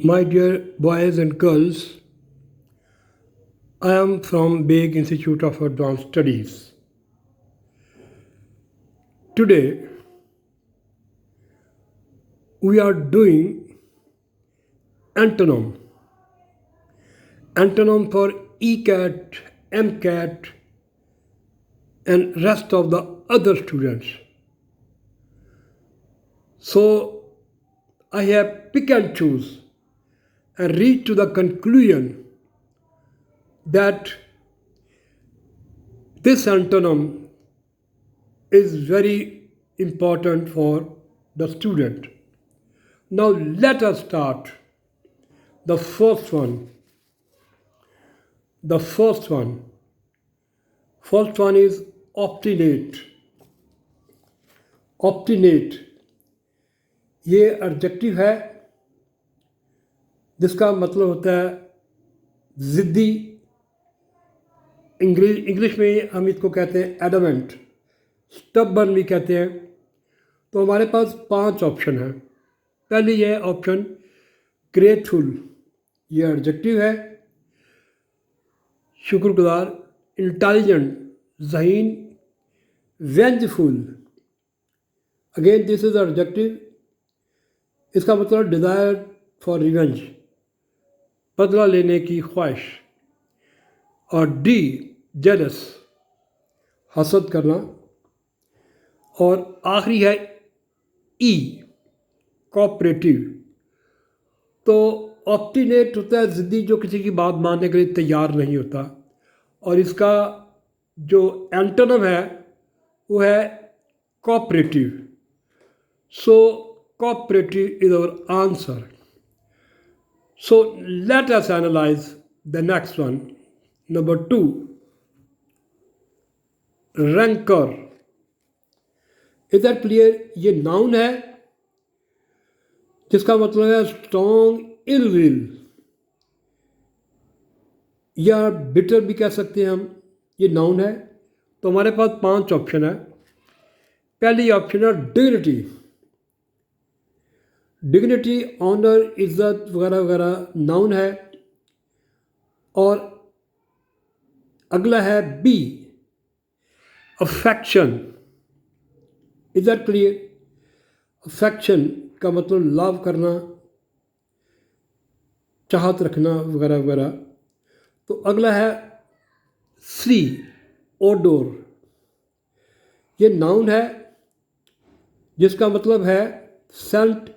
My dear boys and girls, I am from Baig Institute of Advanced Studies. Today, we are doing antonym. Antonym for ECAT, MCAT, and rest of the other students. So, I have pick and choose and reach to the conclusion that this antonym is very important for the student. Now let us start. The first one. The first one. First one is obstinate. Obstinate. ये adjective है जिसका मतलब होता है ज़िद्दी. English में हम इसको कहते हैं एडमेंट, स्टबर्न भी कहते हैं. तो हमारे पास 5 ऑप्शन हैं. पहली ये ऑप्शन ग्रेटफुल, ये एडजेक्टिव है. शुक्रगुजार, इंटेलिजेंट, ज़हीन, vengeful. Again this is adjective. इसका मतलब डिज़ायर फॉर रिवेंज, बदला लेने की ख्वाहिश. और डी जेलस, हसद करना. और आखिरी है ई कोऑपरेटिव. तो ऑब्स्टिनेट होता है ज़िद्दी, जो किसी की बात मानने के लिए तैयार नहीं होता. और इसका जो एंटोनिम है वो है cooperative. So cooperative is our answer. So let us analyse the next one. Number 2, rancour. Is that clear? ये नाउन है जिसका मतलब है स्ट्रॉन्ग इल विल, या बिटर भी कह सकते हैं हम. ये नाउन है. तो हमारे पास 5 ऑप्शन है. पहली ऑप्शन है डिग्निटी. डिग्निटी, ऑनर, इज्जत वगैरह वगैरह नाउन है. और अगला है B affection. Is that clear? Affection का मतलब लव करना, चाहत रखना वगैरह वगैरह. तो अगला है सी ओडोर. ये नाउन है जिसका मतलब है सेंट.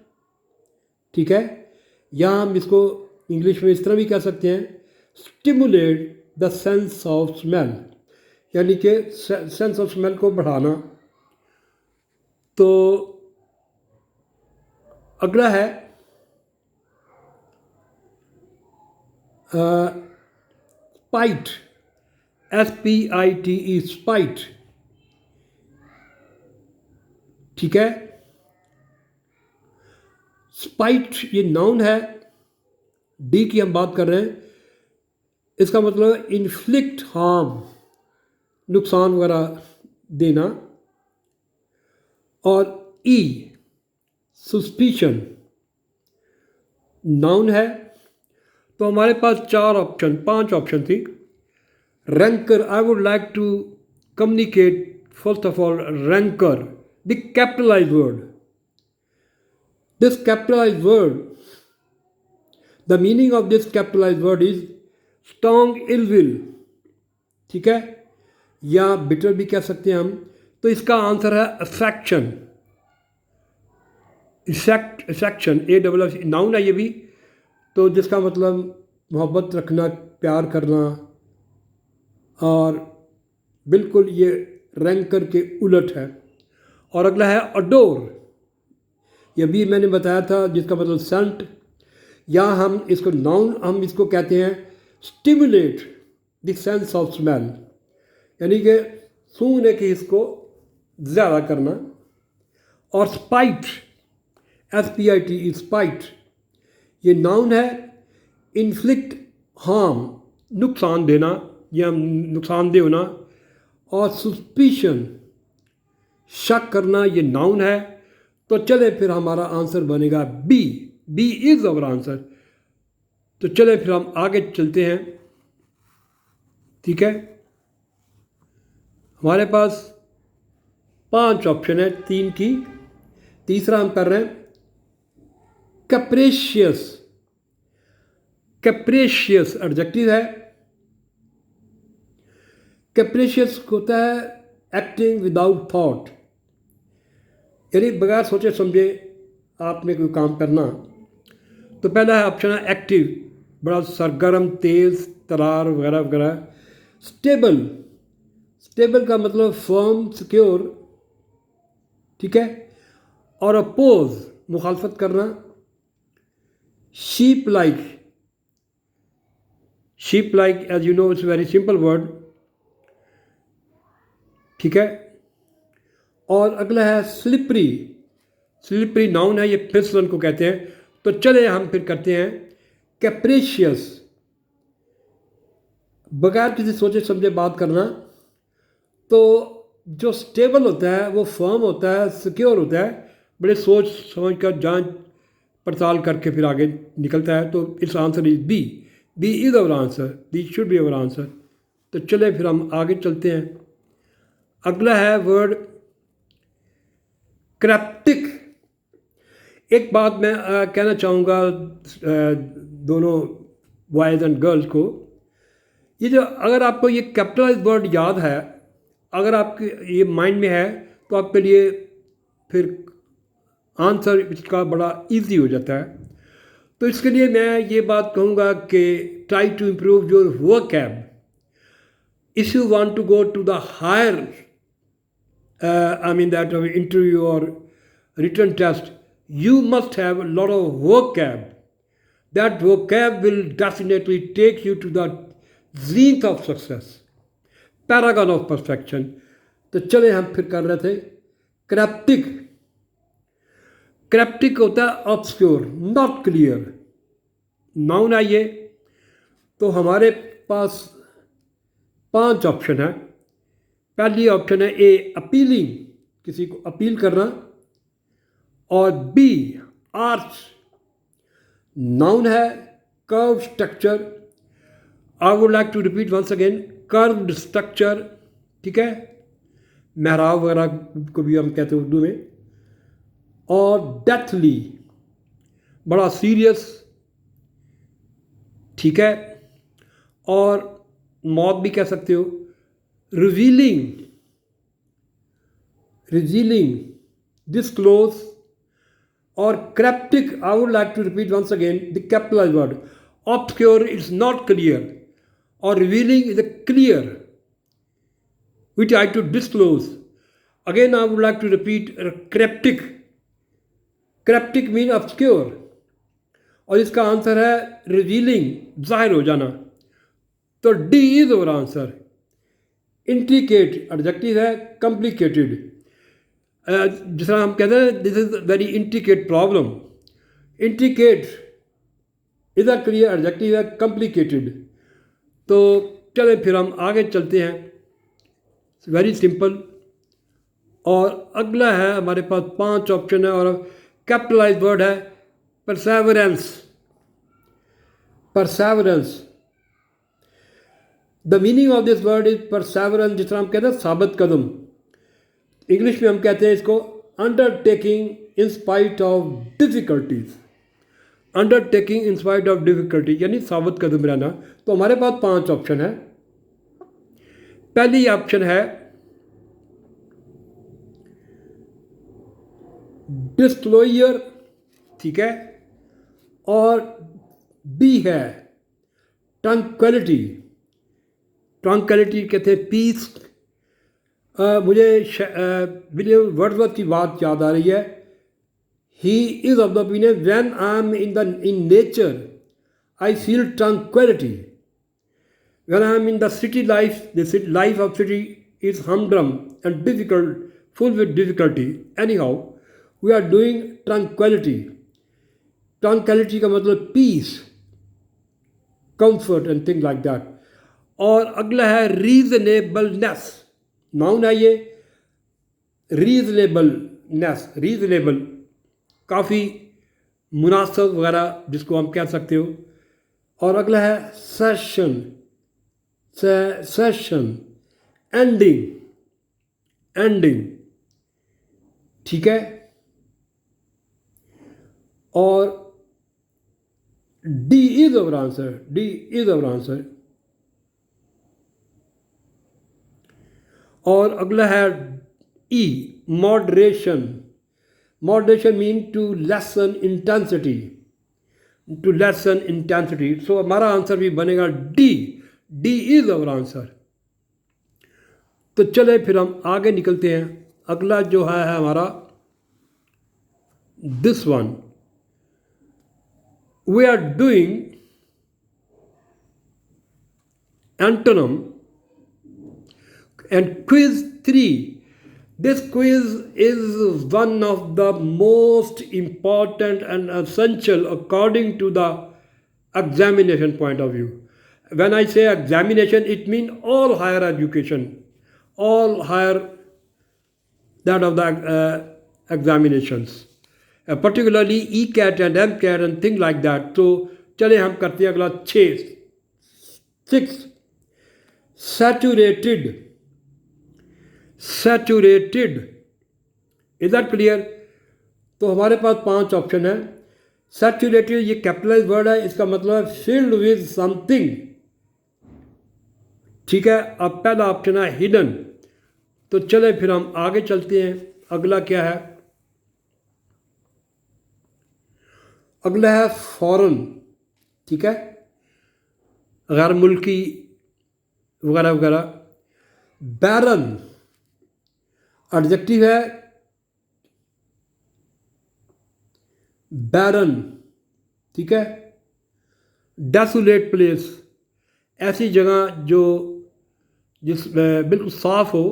ठीक है. या हम इसको इंग्लिश में इस तरह भी कह सकते हैं, stimulate the sense of smell, यानी कि सेंस ऑफ स्मेल को बढ़ाना. तो अगला है स्पाइट. SPITE, spite. ठीक है. स्पाइट ये नाउन है. डी की हम बात कर रहे हैं. इसका मतलब इन्फ्लिक्ट हार्म, नुकसान वगैरह देना. और ई सस्पिशन नाउन है. तो हमारे पास 5 ऑप्शन थी. Rancour, I would like to communicate first of all rancour, the capitalise word. This capitalise word, the meaning of this capitalise word is strong ill will. ठीक है. या बिटर भी कह सकते हैं हम. तो इसका आंसर है अफेक्शन. अफेक्शन, AFF नाउन है ये भी. तो जिसका मतलब मोहब्बत रखना, प्यार करना. और बिल्कुल ये रैंकर के उलट है. और अगला है अडोर. ये भी मैंने बताया था, जिसका मतलब सेंट. या हम इसको नाउन, हम इसको कहते हैं stimulate the sense of smell, यानी कि सूंघने की इसको ज़्यादा करना. और स्पाइट, SPITE, स्पाइट, ये नाउन है. इन्फ्लिक्ट हार्म, नुकसान देना या नुकसानदेह होना. और सस्पिशन, शक करना, ये नाउन है. तो चले फिर हमारा आंसर बनेगा B. B is our answer. तो चलें फिर हम आगे चलते हैं। ठीक है, हमारे पास 5 ऑप्शन है, 3 की। तीसरा हम कर रहे हैं कैप्रेशियस। कैप्रेशियस एडजेक्टिव है। कैप्रेशियस होता है एक्टिंग विदाउट थॉट, यानी बगैर सोचे समझे आपने कोई काम करना। तो पहला है ऑप्शन है एक्टिव, बड़ा सरगर्म, तेज़ तरार वगैरह वगैरह। स्टेबल, स्टेबल का मतलब फर्म, सिक्योर। ठीक है, और अपोज, मुखालफत करना। Sheep like, sheep like as you know it's very simple word. ठीक है, और अगला है स्लिपरी। स्लिपरी नाउन है, ये फिसलन को कहते हैं। तो चले हम फिर करते हैं कैप्रेशियस, बगैर किसी सोचे समझे बात करना। तो जो स्टेबल होता है वो फर्म होता है, सिक्योर होता है, बड़े सोच समझ कर जांच पड़ताल करके फिर आगे निकलता है। तो its answer is B. B is our answer, B should be our answer. तो चले फिर हम आगे चलते हैं। अगला है वर्ड क्रिप्टिक। एक बात मैं कहना चाहूँगा दोनों बॉयज़ एंड गर्ल्स को, ये जो अगर आपको ये कैपिटलाइज वर्ड याद है, अगर आपके ये माइंड में है, तो आपके लिए फिर आंसर इसका बड़ा इजी हो जाता है। तो इसके लिए मैं ये बात कहूँगा कि try to improve your vocab. If you want to go to the higher I mean that interview or written test, you must have a lot of vocab. That vocab will definitely take you to the zenith of success, paragon of perfection. तो चले हम फिर कर रहे थे cryptic. Cryptic होता है obscure, not clear. Noun है ये। तो हमारे पास 5 ऑप्शन है। पहली ऑप्शन है ए अपीलिंग, किसी को अपील करना, और बी आर्च, नाउन है, curve structure. I would like to repeat once again, curved structure. ठीक है, मेहराब वगैरह को भी हम कहते हैं उर्दू में। और डेथली, बड़ा सीरियस। ठीक है, और मौत भी कह सकते हो। Revealing, revealing, disclose. और cryptic, I would like to repeat once again the capitalized word. Obscure is not clear, और revealing is a clear which I to disclose. Again, I would like to repeat cryptic. Cryptic mean obscure, और इसका answer है revealing, जाहिर हो जाना। तो D is over answer. Intricate adjective है, complicated. जिस तरह हम कहते हैं this is very intricate problem. Intricate is a clear adjective है, कॉम्प्लिकेटेड। तो चले फिर हम आगे चलते हैं। Very simple. और अगला है हमारे पास 5 ऑप्शन है, और कैपिटलाइज वर्ड है Perseverance. Perseverance, the meaning of this word is Perseverance. जिस तरह हम कहते हैं साबित कदम, इंग्लिश में हम कहते हैं इसको undertaking in spite of difficulties. Undertaking in spite of difficulty यानी साबित कदम रहना। तो हमारे पास 5 ऑप्शन है। पहली ऑप्शन है डिस्क्लोजर, ठीक है, और बी है ट्रंक्विलिटी। ट्रंक्विलिटी कहते हैं पीस। मुझे विलियम वर्ड्सवर्थ की बात याद आ रही है। He is of the opinion when I am in nature I feel tranquillity, when I am in the city life the life of city is humdrum and difficult, full with difficulty. Anyhow we are doing tranquillity. Tranquillity का मतलब peace, comfort and thing like that. और अगला है reasonableness, noun है ये। Reasonableness, reasonable, काफ़ी मुनासिब वगैरह जिसको हम कह सकते हो। और अगला है सेशन, सेशन, एंडिंग, एंडिंग, ठीक है। और D is our answer, D is our answer. और अगला है E, moderation, moderation mean to lessen intensity, to lessen intensity. So हमारा आंसर भी बनेगा D, D is our answer. तो चले फिर हम आगे निकलते हैं। अगला जो है हमारा this one, we are doing antonym and quiz 3. This quiz is one of the most important and essential according to the examination point of view. When I say examination, it means all higher education, all higher that of the examinations, particularly ECAT and MCAT and things like that. So चले हम करते हैं अगला 6 saturated, saturated, is that clear. तो हमारे पास 5 option है। Saturated ये कैपिटलाइज वर्ड है, इसका मतलब है फिल्ड विद समथिंग, ठीक है। अब पहला ऑप्शन है हिडन। तो चले फिर हम आगे चलते हैं। अगला क्या है? अगला है फॉरेन, ठीक है, गैर मुल्की वगैरह वगैरह। बैरन एडजेक्टिव है, बैरन, ठीक है। डेसोलेट प्लेस, ऐसी जगह जो जिसमें बिल्कुल साफ हो,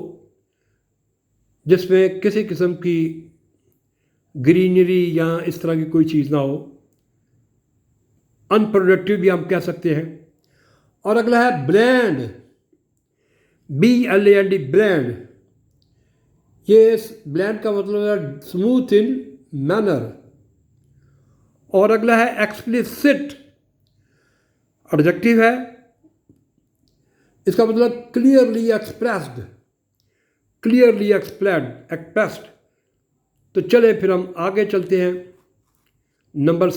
जिसमें किसी किस्म की ग्रीनरी या इस तरह की कोई चीज़ ना हो। अनप्रोडक्टिव भी हम कह सकते हैं। और अगला है ब्लैंड, BLAND, ब्लैंड। ये ब्लैंड का मतलब है स्मूथ इन मैनर। और अगला है एक्सप्लिसिट, एडजेक्टिव है, इसका मतलब क्लियरली एक्सप्रेस्ड, क्लियरली एक्सप्रेस्ड। तो चले फिर हम आगे चलते हैं। नंबर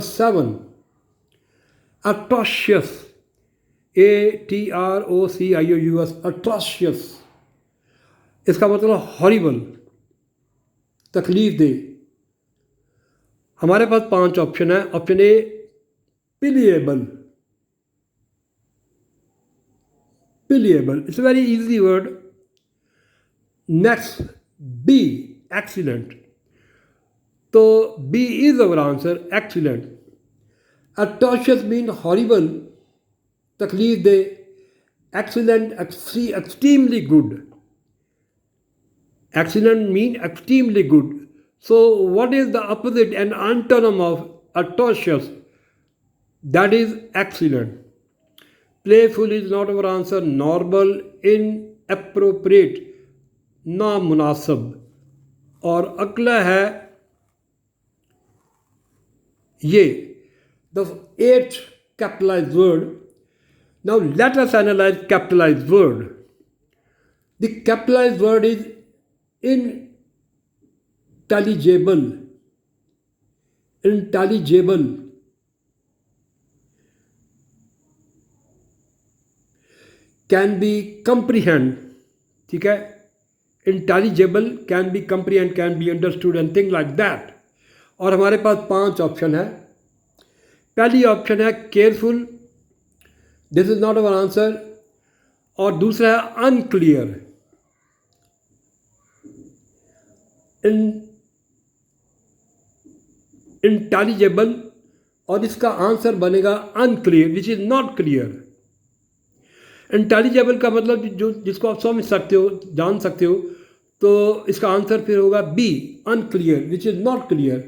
7, atrocious, ATROCIOUS, atrocious, इसका मतलब हॉरिबल, तकलीफ दे। हमारे पास 5 ऑप्शन है। Option A pliable, pliable, it's very easy word. Next B excellent. तो B is our answer, excellent. atrocious mean horrible, तकलीफ दे। Excellent extremely good, excellent mean extremely good. So what is the opposite and antonym of atrocious? That is excellent. Playful is not our answer. Normal, inappropriate, नामुनासिब। और अगला है ये the 8th capitalized word. Now let us analyze capitalized word. The capitalized word is intelligible, intelligible, can be comprehend, ठीक है। intelligible, can be comprehend, can be understood and things like that. और हमारे पास 5 option है। पहली option है careful, this is not our answer. और दूसरा है अनक्लियर, इंटेलिजिबल, और इसका आंसर बनेगा unclear, which is not clear. Intelligible का मतलब जो जिसको आप समझ सकते हो, जान सकते हो, तो इसका आंसर फिर होगा B unclear, which is not clear.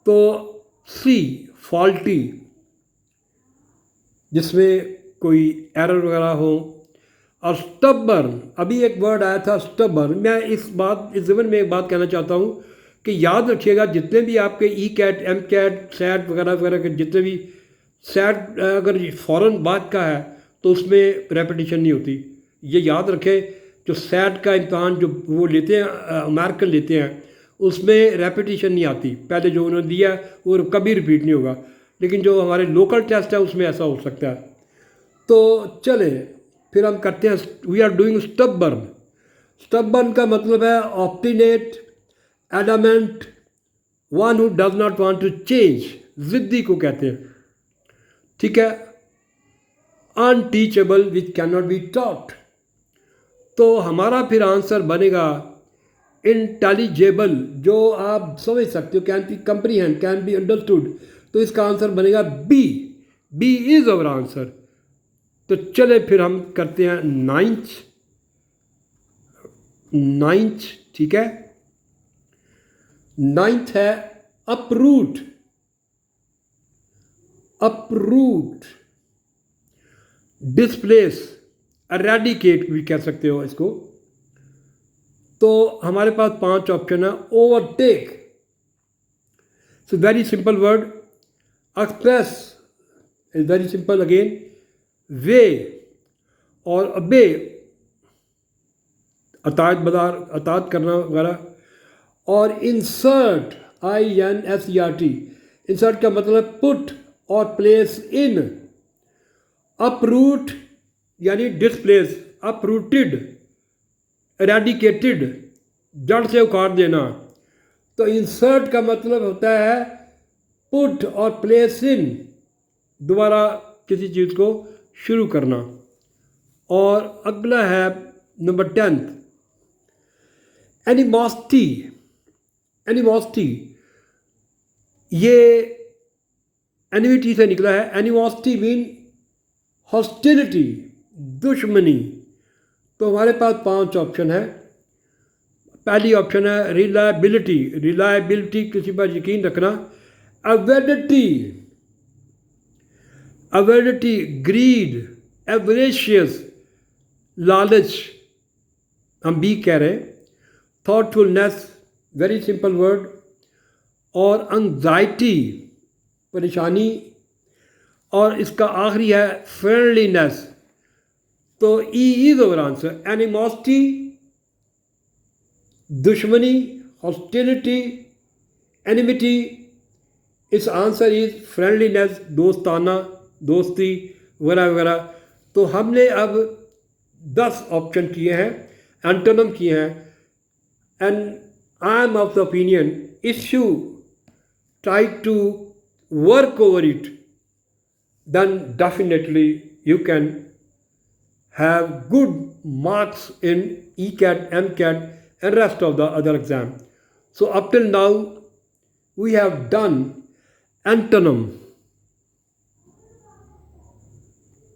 तो सी फॉल्टी, जिसमें कोई एरर वगैरह हो। और स्टबर्न, अभी एक वर्ड आया था स्टबर्न। मैं इस ज़मन में एक बात कहना चाहता हूँ कि याद रखिएगा जितने भी आपके E CAT M CAT SAT वगैरह वगैरह के जितने भी सैट अगर फ़ौरन बाद का है तो उसमें रेपिटेशन नहीं होती। ये याद रखें, जो सैट का इम्तहान जो वो लेते हैं अमेरिकन लेते हैं उसमें रेपिटेशन नहीं आती, पहले जो उन्होंने दिया वो कभी रिपीट नहीं होगा। लेकिन जो हमारे लोकल टेस्ट है उसमें ऐसा हो सकता है। तो चले फिर हम करते हैं, we are doing stubborn. Stubborn का मतलब है obstinate, adamant, one who does not want to change, ज़िद्दी को कहते हैं, ठीक है। Unteachable which can not be taught. तो हमारा फिर आंसर बनेगा इंटेलिजेबल, जो आप समझ सकते हो, can be comprehend, can be understood. तो इसका आंसर बनेगा B. B is our answer. तो चले फिर हम करते हैं नाइन्थ, ठीक है। नाइन्थ है अपरूट। अपरूट, डिस्प्लेस, एरेडिकेट भी कह सकते हो इसको। तो हमारे पास 5 ऑप्शन है। Overtake, so very simple word. Express is very simple again. वे और अबे, अतात करना वगैरह। और इंसर्ट, INSERT, इंसर्ट का मतलब पुट और प्लेस इन। अपरूट यानी डिस्प्लेस, अपरूटेड, एरेडिकेटेड, जड़ से उखाड़ देना। तो इंसर्ट का मतलब होता है पुट और प्लेस इन, दोबारा किसी चीज़ को शुरू करना। और अगला है नंबर 10, एनिमोसिटी। एनिमोसिटी ये एनिमिटी से निकला है। एनिमोसिटी मीन हॉस्टिलिटी, दुश्मनी। तो हमारे पास 5 ऑप्शन है। पहली ऑप्शन है रिलायबिलिटी। रिलायबिलिटी, किसी पर यकीन रखना। अवेडिटी, अवेडिटी, ग्रीड, एवरेशियस, लालच, हम बी कह रहे हैं। Thoughtfulness, very simple word. और एंग्जाइटी, परेशानी। और इसका आखिरी है फ्रेंडलीनेस। तो E is our answer. Animosity, दुश्मनी, हॉस्टिलिटी, एनिमिटी। इस आंसर इज फ्रेंडलीनेस, दोस्ताना, दोस्ती वगैरह वगैरह। तो हमने अब 10 ऑप्शन किए हैं, एंटोनिम किए हैं। And I am of the opinion, if you try to work over it, then definitely you can have good marks in ECAT, MCAT and rest of the other exam. So up till now we have done antonym.